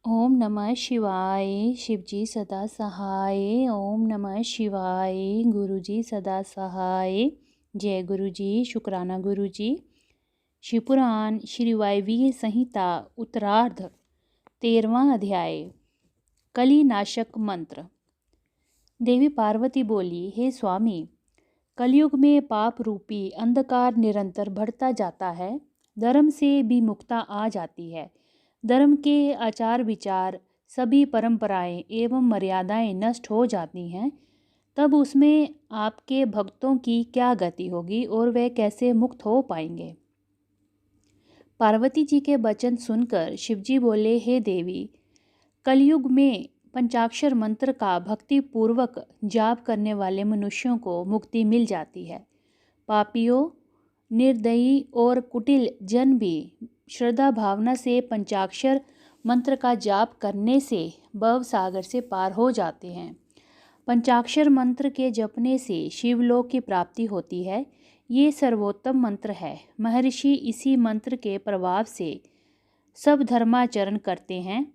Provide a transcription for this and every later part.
ओम नमः शिवाय। शिवजी सदा सहाय। ओम नमः शिवाय। गुरुजी सदा सहाय। जय गुरुजी। शुक्राना गुरुजी। शिवपुराण श्री वायवीय संहिता उत्तरार्ध 13वां अध्याय। कलिनाशक मंत्र। देवी पार्वती बोली, हे स्वामी, कलयुग में पाप रूपी अंधकार निरंतर बढ़ता जाता है। धर्म से विमुखता आ जाती है। धर्म के आचार विचार, सभी परंपराएं एवं मर्यादाएं नष्ट हो जाती हैं। तब उसमें आपके भक्तों की क्या गति होगी और वे कैसे मुक्त हो पाएंगे। पार्वती जी के वचन सुनकर शिवजी बोले, हे देवी, कलयुग में पंचाक्षर मंत्र का भक्ति पूर्वक जाप करने वाले मनुष्यों को मुक्ति मिल जाती है। पापियों, निर्दयी और कुटिल जन भी श्रद्धा भावना से पंचाक्षर मंत्र का जाप करने से भव सागर से पार हो जाते हैं। पंचाक्षर मंत्र के जपने से शिवलोक की प्राप्ति होती है। ये सर्वोत्तम मंत्र है। महर्षि इसी मंत्र के प्रभाव से सब धर्माचरण करते हैं।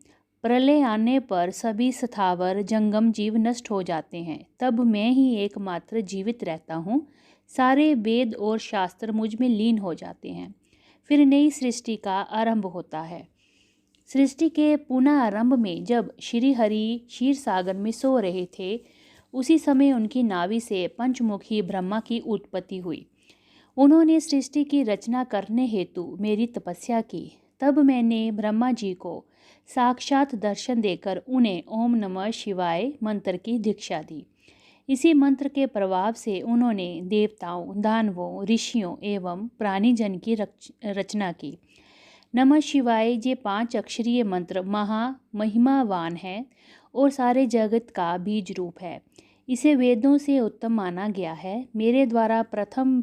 प्रलय आने पर सभी स्थावर जंगम जीव नष्ट हो जाते हैं। तब मैं ही एकमात्र जीवित रहता हूँ। सारे वेद और शास्त्र मुझ में लीन हो जाते हैं। फिर नई सृष्टि का आरंभ होता है। सृष्टि के पुनः आरंभ में जब श्री हरि क्षीर सागर में सो रहे थे, उसी समय उनकी नाभि से पंचमुखी ब्रह्मा की उत्पत्ति हुई। उन्होंने सृष्टि की रचना करने हेतु मेरी तपस्या की। तब मैंने ब्रह्मा जी को साक्षात दर्शन देकर उन्हें ओम नमः शिवाय मंत्र की दीक्षा दी। इसी मंत्र के प्रभाव से उन्होंने देवताओं, दानवों, ऋषियों एवं प्राणीजन की रचना की। नमः शिवाय ये 5 अक्षरीय मंत्र महिमावान है और सारे जगत का बीज रूप है। इसे वेदों से उत्तम माना गया है। मेरे द्वारा प्रथम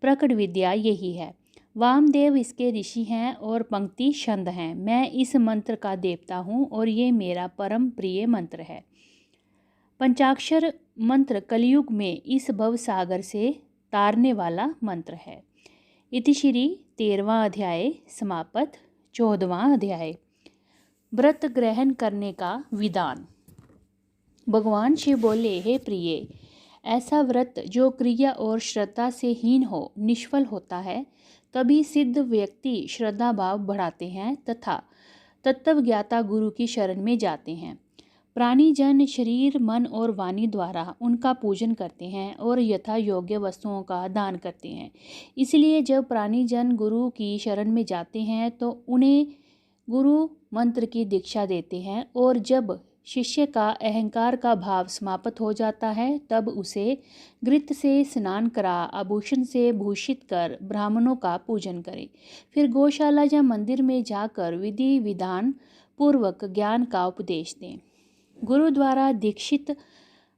प्रकट विद्या यही है। वामदेव इसके ऋषि हैं और पंक्ति छंद हैं। मैं इस मंत्र का देवता हूँ और ये मेरा परम प्रिय मंत्र है। पंचाक्षर मंत्र कलयुग में इस भव सागर से तारने वाला मंत्र है। इति श्री 13वां अध्याय समापत। 14वां अध्याय। व्रत ग्रहण करने का विधान। भगवान शिव बोले, हे प्रिय, ऐसा व्रत जो क्रिया और श्रद्धा से हीन हो निष्फल होता है। तभी सिद्ध व्यक्ति श्रद्धा भाव बढ़ाते हैं तथा तत्वज्ञाता गुरु की शरण में जाते हैं। प्राणी जन शरीर, मन और वाणी द्वारा उनका पूजन करते हैं और यथा योग्य वस्तुओं का दान करते हैं। इसलिए जब प्राणी जन गुरु की शरण में जाते हैं तो उन्हें गुरु मंत्र की दीक्षा देते हैं और जब शिष्य का अहंकार का भाव समाप्त हो जाता है तब उसे घृत से स्नान करा आभूषण से भूषित कर ब्राह्मणों का पूजन करे। फिर गौशाला या मंदिर में जाकर विधि विधान पूर्वक ज्ञान का उपदेश दें। गुरु द्वारा दीक्षित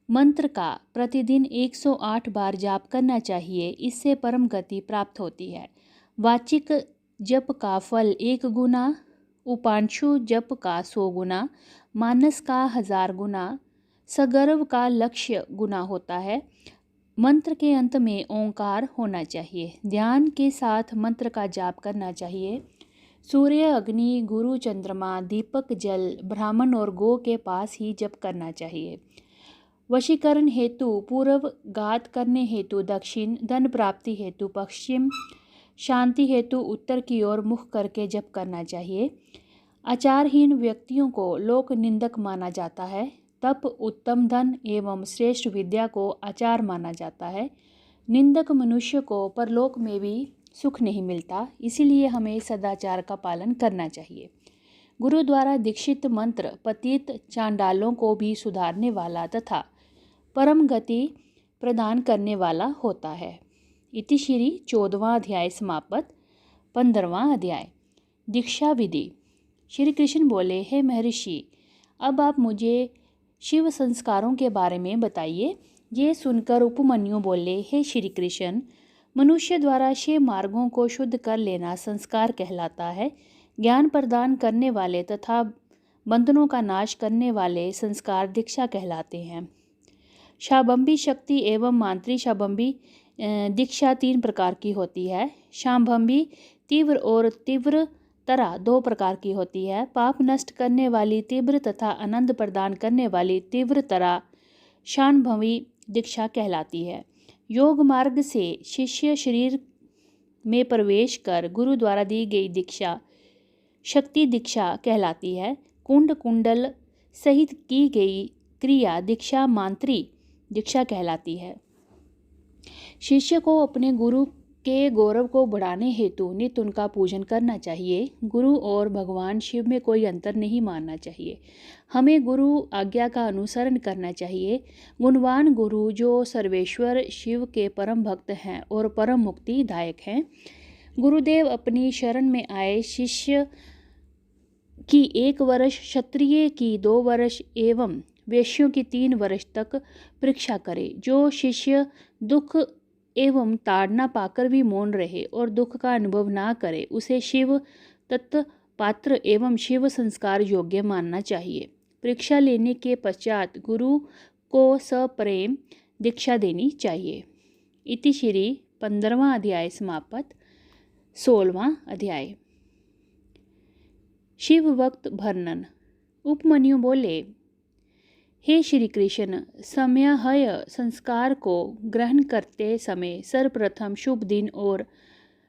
मंत्र का प्रतिदिन 108 बार जाप करना चाहिए। इससे परम गति प्राप्त होती है। वाचिक जप का फल 1 गुना, उपांशु जप का 100 गुना, मानस का 1000 गुना, सगर्व का लक्ष्य गुना होता है। मंत्र के अंत में ओंकार होना चाहिए। ध्यान के साथ मंत्र का जाप करना चाहिए। सूर्य, अग्नि, गुरु, चंद्रमा, दीपक, जल, ब्राह्मण और गौ के पास ही जप करना चाहिए। वशीकरण हेतु पूर्व, घात करने हेतु दक्षिण, धन प्राप्ति हेतु पश्चिम, शांति हेतु उत्तर की ओर मुख करके जप करना चाहिए। आचारहीन व्यक्तियों को लोक निंदक माना जाता है। तप, उत्तम धन एवं श्रेष्ठ विद्या को आचार माना जाता है। निंदक मनुष्य को परलोक में भी सुख नहीं मिलता। इसीलिए हमें सदाचार का पालन करना चाहिए। गुरु द्वारा दीक्षित मंत्र पतित चांडालों को भी सुधारने वाला तथा परम गति प्रदान करने वाला होता है। इति श्री 14वां अध्याय समापत। 15वां अध्याय। दीक्षा विधि। श्री कृष्ण बोले, हे महर्षि, अब आप मुझे शिव संस्कारों के बारे में बताइए। ये सुनकर उपमन्यु बोले, हे श्री कृष्ण, मनुष्य द्वारा 6 मार्गों को शुद्ध कर लेना संस्कार कहलाता है। ज्ञान प्रदान करने वाले तथा बंधनों का नाश करने वाले संस्कार दीक्षा कहलाते हैं। शांभवी शक्ति एवं मांत्री शांभवी दीक्षा 3 प्रकार की होती है। शांभवी तीव्र और तीव्र तरह दो प्रकार की होती है। पाप नष्ट करने वाली तीव्र तथा आनंद प्रदान करने वाली तीव्र तरह शांभवी दीक्षा कहलाती है। योग मार्ग से शिष्य शरीर में प्रवेश कर गुरु द्वारा दी गई दीक्षा शक्ति दीक्षा कहलाती है। कुंड कुंडल सहित की गई क्रिया दीक्षा मांत्री दीक्षा कहलाती है। शिष्य को अपने गुरु के गौरव को बढ़ाने हेतु नित्य उनका पूजन करना चाहिए। गुरु और भगवान शिव में कोई अंतर नहीं मानना चाहिए। हमें गुरु आज्ञा का अनुसरण करना चाहिए। गुणवान गुरु जो सर्वेश्वर शिव के परम भक्त हैं और परम मुक्तिदायक हैं। गुरुदेव अपनी शरण में आए शिष्य की 1 वर्ष, क्षत्रिय की 2 वर्ष एवं वैश्यों की 3 वर्ष तक परीक्षा करे। जो शिष्य दुख एवं ताड़ना पाकर भी मौन रहे और दुख का अनुभव ना करे, उसे शिव तत्व पात्र एवं शिव संस्कार योग्य मानना चाहिए। परीक्षा लेने के पश्चात गुरु को सप्रेम दीक्षा देनी चाहिए। इति श्री 15वां अध्याय समाप्त। 16वां अध्याय शिव भक्त वर्णन। उपमन्यु बोले, हे श्री कृष्ण, समयाहय संस्कार को ग्रहण करते समय सर्वप्रथम शुभ दिन और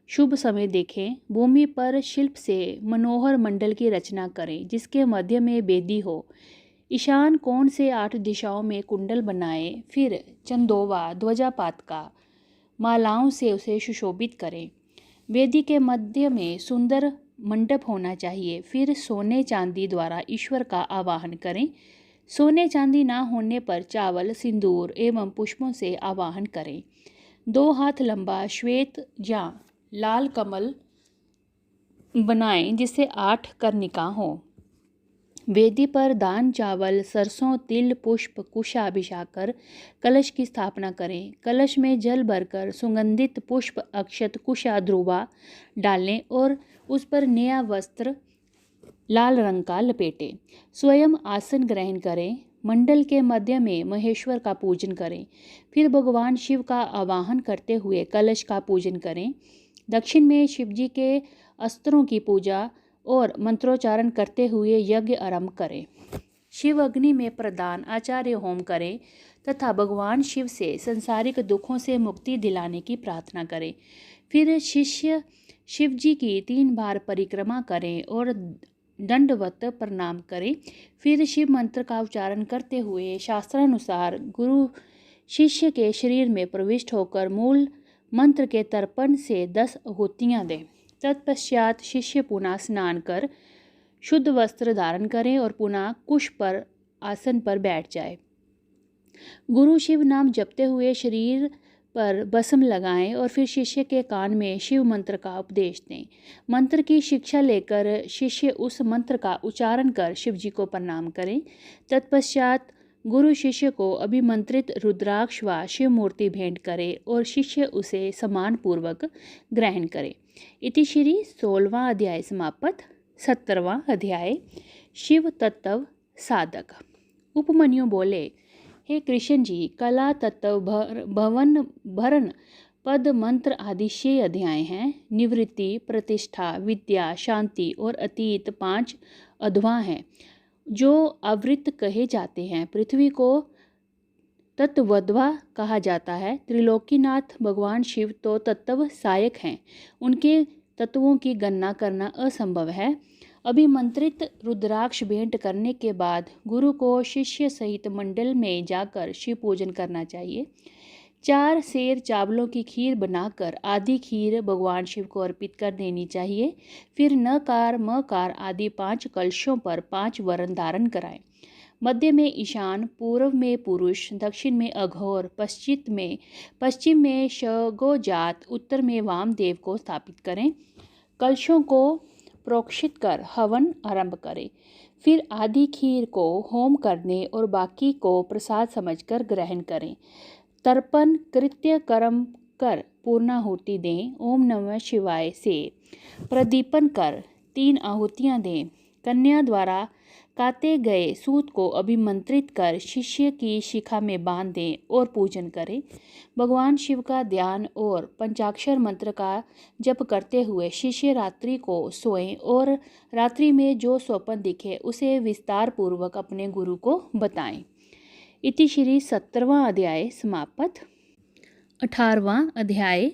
शुभ समय देखें। भूमि पर शिल्प से मनोहर मंडल की रचना करें जिसके मध्य में बेदी हो। ईशान कोण से 8 दिशाओं में कुंडल बनाएं। फिर चंदोवा ध्वजापात का मालाओं से उसे सुशोभित करें। वेदी के मध्य में सुंदर मंडप होना चाहिए। फिर सोने चांदी द्वारा ईश्वर का आवाहन करें। सोने चांदी ना होने पर चावल, सिंदूर एवं पुष्पों से आवाहन करें। 2 हाथ लंबा श्वेत या लाल कमल बनाएं जिसे 8 कर्णिका हो। वेदी पर दान, चावल, सरसों, तिल, पुष्प, कुशा बिछाकर कलश की स्थापना करें। कलश में जल भरकर सुगंधित पुष्प, अक्षत, कुशा, ध्रुवा डालें और उस पर नया वस्त्र लाल रंग का लपेटें। स्वयं आसन ग्रहण करें। मंडल के मध्य में महेश्वर का पूजन करें। फिर भगवान शिव का आवाहन करते हुए कलश का पूजन करें। दक्षिण में शिवजी के अस्त्रों की पूजा और मंत्रोच्चारण करते हुए यज्ञ आरंभ करें। शिव अग्नि में प्रदान आचार्य होम करें तथा भगवान शिव से संसारिक दुखों से मुक्ति दिलाने की प्रार्थना करें। फिर शिष्य शिवजी की 3 बार परिक्रमा करें और दंडवत प्रणाम करें। फिर शिव मंत्र का उच्चारण करते हुए शास्त्रानुसार गुरु शिष्य के शरीर में प्रविष्ट होकर मूल मंत्र के तर्पण से 10 आहुतियाँ दें। तत्पश्चात शिष्य पुनः स्नान कर शुद्ध वस्त्र धारण करें और पुनः कुश पर आसन पर बैठ जाए। गुरु शिव नाम जपते हुए शरीर पर भस्म लगाएं और फिर शिष्य के कान में शिव मंत्र का उपदेश दें। मंत्र की शिक्षा लेकर शिष्य उस मंत्र का उच्चारण कर शिवजी को प्रणाम करें। तत्पश्चात गुरु शिष्य को अभिमंत्रित रुद्राक्ष व शिव मूर्ति भेंट करे और शिष्य उसे सम्मान पूर्वक ग्रहण करे। इति श्री 16वां अध्याय समाप्त। 17वां अध्याय शिव तत्व साधक। उपमन्यु बोले, हे कृष्ण जी, कला, तत्व, भवन, भरण, पद, मंत्र आदि 6 अध्याय हैं। निवृत्ति, प्रतिष्ठा, विद्या, शांति और अतीत 5 अध्याय हैं जो आवृत्त कहे जाते हैं। पृथ्वी को तत्वद्वा कहा जाता है। त्रिलोकीनाथ भगवान शिव तो तत्व सहायक हैं। उनके तत्वों की गणना करना असंभव है। अभिमंत्रित रुद्राक्ष भेंट करने के बाद गुरु को शिष्य सहित मंडल में जाकर शिव पूजन करना चाहिए। 4 सेर चावलों की खीर बनाकर आधी खीर भगवान शिव को अर्पित कर देनी चाहिए। फिर नकार, मकार आदि 5 कलशों पर 5 वरण धारण कराएं। मध्य में ईशान, पूर्व में पुरुष, दक्षिण में अघोर, पश्चिम में शगोजात, उत्तर में वामदेव को स्थापित करें। कलशों को प्रोक्षित कर हवन आरंभ करें। फिर आधी खीर को होम करने और बाकी को प्रसाद समझकर ग्रहण करें। तर्पण कृत्य कर्म कर पूर्णाहुति दें। ओम नमः शिवाय से प्रदीपन कर 3 आहुतियाँ दें। कन्या द्वारा काते गए सूत को अभिमंत्रित कर शिष्य की शिखा में बांध दें और पूजन करें। भगवान शिव का ध्यान और पंचाक्षर मंत्र का जप करते हुए शिष्य रात्रि को सोएं और रात्रि में जो स्वप्न दिखे उसे विस्तार पूर्वक अपने गुरु को बताएं। इति श्री 17वां अध्याय समाप्त। 18वां अध्याय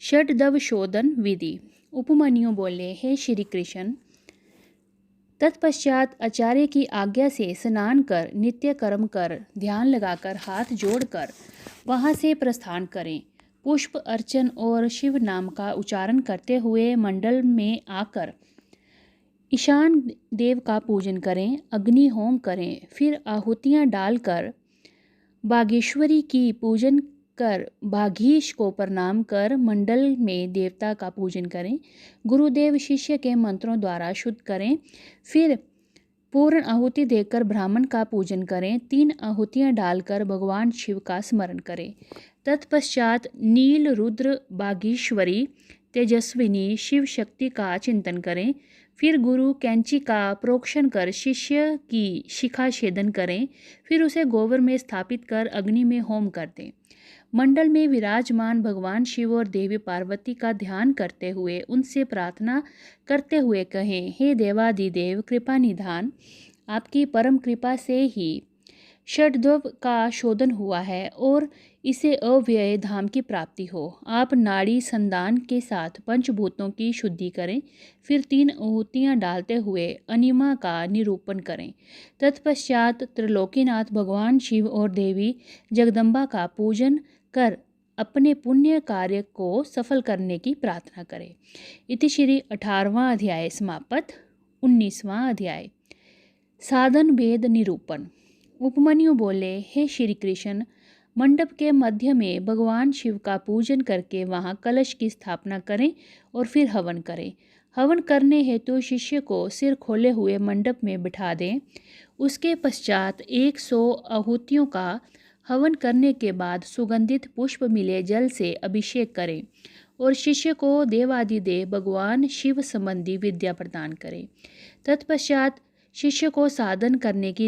षड्दव शोधन विधि। उपमन्यु बोले, हे श्री कृष्ण, तत्पश्चात आचार्य की आज्ञा से स्नान कर नित्य कर्म कर ध्यान लगाकर हाथ जोड़कर वहां से प्रस्थान करें। पुष्प अर्चन और शिव नाम का उच्चारण करते हुए मंडल में आकर ईशान देव का पूजन करें, अग्नि होम करें, फिर आहुतियां डालकर बागेश्वरी की पूजन कर बाघीश को प्रणाम कर मंडल में देवता का पूजन करें। गुरुदेव शिष्य के मंत्रों द्वारा शुद्ध करें, फिर पूर्ण आहुति देकर ब्राह्मण का पूजन करें। 3 आहुतियां डालकर भगवान शिव का स्मरण करें। तत्पश्चात नील रुद्र बागीश्वरी तेजस्विनी शिव शक्ति का चिंतन करें। फिर गुरु कैंची का प्रोक्षण कर शिष्य की शिखा छेदन करें, फिर उसे गोबर में स्थापित कर अग्नि में होम कर दें। मंडल में विराजमान भगवान शिव और देवी पार्वती का ध्यान करते हुए उनसे प्रार्थना करते हुए कहें, हे देवादिदेव कृपा निधान, आपकी परम कृपा से ही षड्दव का शोधन हुआ है और इसे अव्यय धाम की प्राप्ति हो। आप नाड़ी संदान के साथ पंचभूतों की शुद्धि करें, फिर 3 आहुतियां डालते हुए अनिमा का निरूपण करें। तत्पश्चात त्रिलोकीनाथ भगवान शिव और देवी जगदम्बा का पूजन कर अपने पुण्य कार्य को सफल करने की प्रार्थना करें। इति श्री 18वां अध्याय समाप्त। 19वां अध्याय साधन भेद निरूपण। उपमन्यु बोले, हे श्री कृष्ण, मंडप के मध्य में भगवान शिव का पूजन करके वहां कलश की स्थापना करें और फिर हवन करें। हवन करने हेतु शिष्य को सिर खोले हुए मंडप में बिठा दें। उसके पश्चात 100 आहुतियों का हवन करने के बाद सुगंधित पुष्प मिले जल से अभिषेक करें और शिष्य को देवादिदेव भगवान शिव संबंधी विद्या प्रदान करें। तत्पश्चात शिष्य को साधन करने की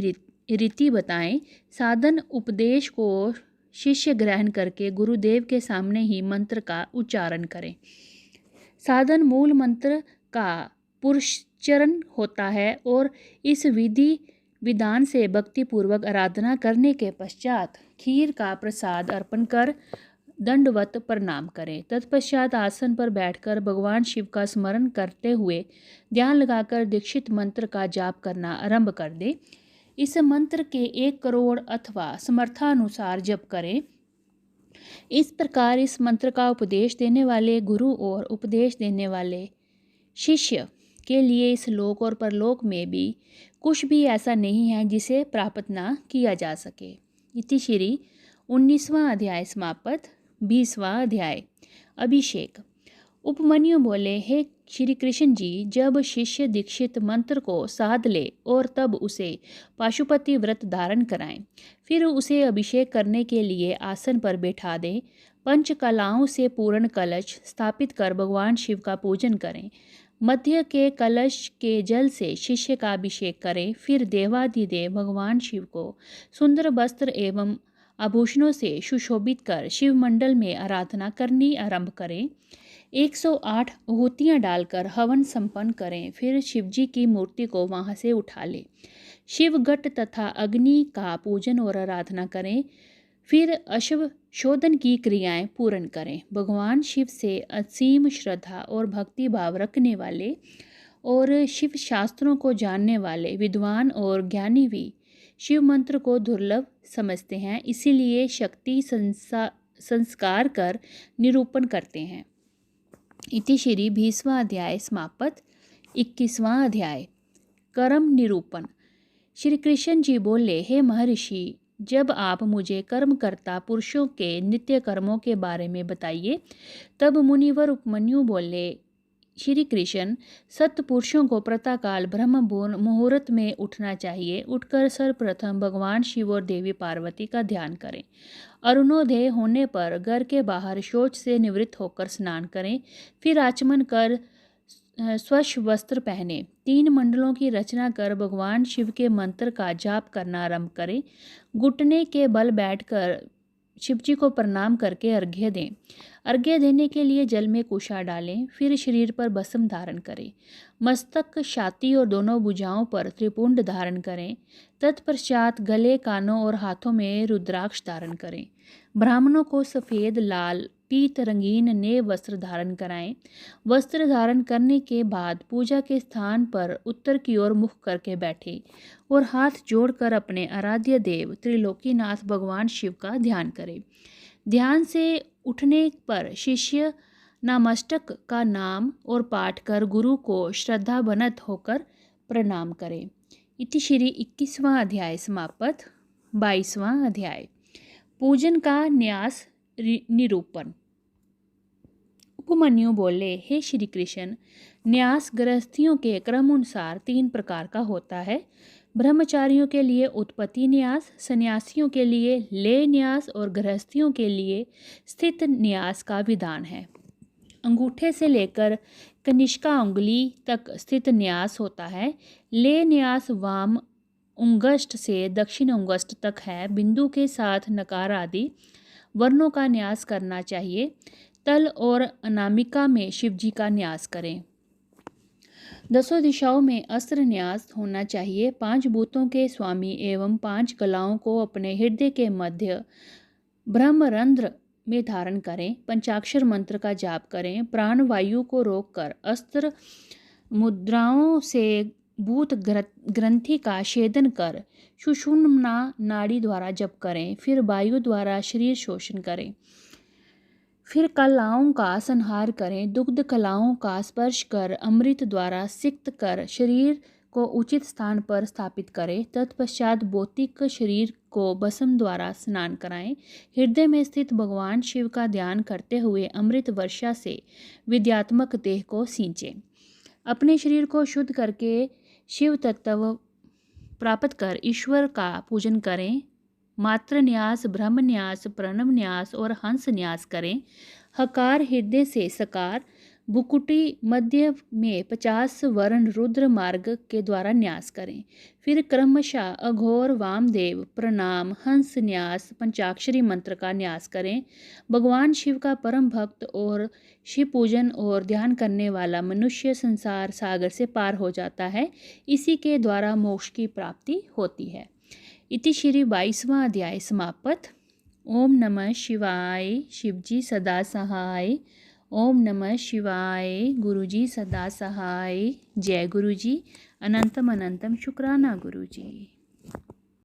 रीति बताएं। साधन उपदेश को शिष्य ग्रहण करके गुरुदेव के सामने ही मंत्र का उच्चारण करें। साधन मूल मंत्र का पुरस्चरण होता है और इस विधि विधान से भक्तिपूर्वक आराधना करने के पश्चात खीर का प्रसाद अर्पण कर दंडवत प्रणाम करें। तत्पश्चात आसन पर बैठकर भगवान शिव का स्मरण करते हुए ध्यान लगाकर दीक्षित मंत्र का जाप करना आरंभ कर दे। इस मंत्र के 1 करोड़ अथवा समर्थानुसार जप करें। इस प्रकार इस मंत्र का उपदेश देने वाले गुरु और उपदेश देने वाले शिष्य के लिए इस लोक और परलोक में भी कुछ भी ऐसा नहीं है जिसे प्राप्त ना किया जा सके। इति श्री 19वां अध्याय समाप्त। 20वां अध्याय अभिषेक। उपमन्यु बोले, हे श्री कृष्ण जी, जब शिष्य दीक्षित मंत्र को साध ले और तब उसे पाशुपति व्रत धारण कराएं, फिर उसे अभिषेक करने के लिए आसन पर बैठा दें। पंचकलाओं से पूर्ण कलश स्थापित कर भगवान शिव का पूजन करें। मध्य के कलश के जल से शिष्य का अभिषेक करें। फिर देवादिदेव भगवान शिव को सुंदर वस्त्र एवं आभूषणों से सुशोभित कर शिव मंडल में आराधना करनी आरंभ करें। 108 आहुतियां डालकर हवन संपन्न करें। फिर शिवजी की मूर्ति को वहां से उठा लें। शिव घट तथा अग्नि का पूजन और आराधना करें। फिर अश्व शोधन की क्रियाएं पूर्ण करें। भगवान शिव से असीम श्रद्धा और भक्ति भाव रखने वाले और शिव शास्त्रों को जानने वाले विद्वान और ज्ञानी भी शिव मंत्र को दुर्लभ समझते हैं, इसीलिए शक्ति संस्कार कर निरूपण करते हैं। इति श्री 20वां अध्याय समाप्त। 21वां अध्याय कर्म निरूपण। श्री कृष्ण जी बोले, हे महर्षि, जब आप मुझे कर्मकर्ता पुरुषों के नित्य कर्मों के बारे में बताइए। तब मुनिवर उपमन्यु बोले, श्री कृष्ण, सत्पुरुषों को प्रातःकाल ब्रह्म मुहूर्त में उठना चाहिए। उठकर सर्वप्रथम भगवान शिव और देवी पार्वती का ध्यान करें। अरुणोदय होने पर घर के बाहर शौच से निवृत्त होकर स्नान करें। फिर आचमन कर स्वच्छ वस्त्र पहने, 3 मंडलों की रचना कर भगवान शिव के मंत्र का जाप करना आरंभ करें। घुटने के बल बैठकर शिव जी को प्रणाम करके अर्घ्य दें। अर्घ्य देने के लिए जल में कुशा डालें, फिर शरीर पर भस्म धारण करें। मस्तक, छाती और दोनों भुजाओं पर त्रिपुंड धारण करें। तत्पश्चात गले, कानों और हाथों में रुद्राक्ष धारण करें। ब्राह्मणों को सफ़ेद, लाल, पीत रंगीन नए वस्त्र धारण कराएं। वस्त्र धारण करने के बाद पूजा के स्थान पर उत्तर की ओर मुख करके बैठे और हाथ जोड़कर अपने आराध्य देव त्रिलोकीनाथ भगवान शिव का ध्यान करें। ध्यान से उठने पर शिष्य नामष्टक का नाम और पाठ कर गुरु को श्रद्धावनत होकर प्रणाम करें। इति श्री 21वां अध्याय समाप्त। 22वां अध्याय पूजन का न्यास निरूपण। उपमन्यु बोले, हे श्री कृष्ण, न्यास गृहस्थियों के क्रमानुसार 3 प्रकार का होता है। ब्रह्मचारियों के लिए उत्पत्ति न्यास, सन्यासियों के लिए लय न्यास और गृहस्थियों के लिए स्थित न्यास का विधान है। अंगूठे से लेकर कनिष्का उंगली तक स्थित न्यास होता है। लय न्यास वाम उंगष्ठ से दक्षिण उंगष्ठ तक है। बिंदु के साथ नकार आदि वर्णों का न्यास करना चाहिए। तल और अनामिका में शिवजी का न्यास करें। 10 दिशाओं में अस्त्र न्यास होना चाहिए। 5 भूतों के स्वामी एवं 5 कलाओं को अपने हृदय के मध्य ब्रह्मरंध्र में धारण करें। पंचाक्षर मंत्र का जाप करें। प्राण वायु को रोककर अस्त्र मुद्राओं से भूत ग्रंथि का छेदन कर सुषुम्ना नाड़ी द्वारा जप करें। फिर वायु द्वारा शरीर शोषण करें। फिर कलाओं का संहार करें। दुग्ध कलाओं का स्पर्श कर अमृत द्वारा सिक्त कर शरीर को उचित स्थान पर स्थापित करें। तत्पश्चात भौतिक शरीर को भस्म द्वारा स्नान कराएं। हृदय में स्थित भगवान शिव का ध्यान करते हुए अमृत वर्षा से विद्यात्मक देह को सींचें। अपने शरीर को शुद्ध करके शिव तत्व प्राप्त कर ईश्वर का पूजन करें। मात्र न्यास, ब्रह्म न्यास, प्रणव न्यास और हंस न्यास करें। हकार हृदय से सकार, भुकुटी मध्य में 50 वर्ण रुद्र मार्ग के द्वारा न्यास करें। फिर क्रमशः अघोर, वामदेव, प्रणाम, हंस न्यास, पंचाक्षरी मंत्र का न्यास करें। भगवान शिव का परम भक्त और शिव पूजन और ध्यान करने वाला मनुष्य संसार सागर से पार हो जाता है। इसी के द्वारा मोक्ष की प्राप्ति होती है। इति श्री 22वां अध्याय समाप्त। ओम नमः शिवाय। शिवजी सदा सहाय। ओम नमः शिवाय। गुरुजी सदा सहाय। जय गुरुजी। अनंतम अनंतम शुक्राना गुरुजी।